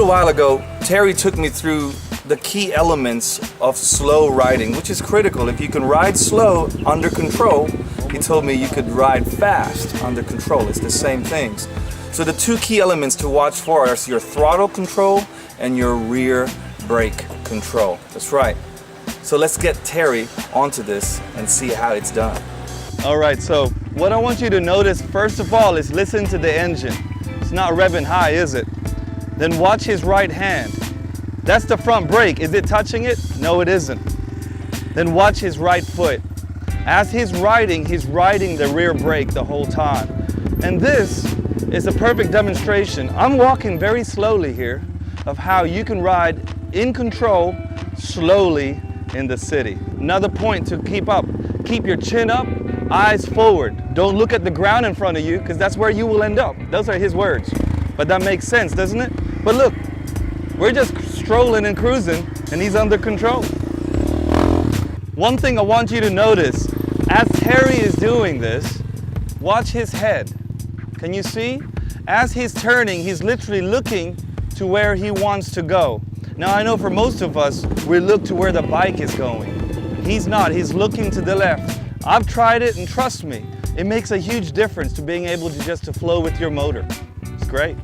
little while ago, Terry took me through the key elements of slow riding, which is critical. If you can ride slow under control, he told me you could ride fast under control. It's the same things. So the two key elements to watch for are your throttle control and your rear brake control. That's right. So let's get Terry onto this and see how it's done. All right, so what I want you to notice first of all is listen to the engine. It's not revving high, is it? Then watch his right hand. That's the front brake. Is it touching it? No, it isn't. Then watch his right foot. As he's riding the rear brake the whole time. And this is a perfect demonstration. I'm walking very slowly here of how you can ride in control slowly in the city. Another point to keep up. Keep your chin up, eyes forward. Don't look at the ground in front of you because that's where you will end up. Those are his words. But that makes sense, doesn't it? But look, we're just strolling and cruising and he's under control. One thing I want you to notice, as Terry is doing this, watch his head. Can you see? As he's turning, he's literally looking to where he wants to go. Now I know for most of us, we look to where the bike is going. He's not, he's looking to the left. I've tried it and trust me, it makes a huge difference to being able to just flow with your motor. It's great.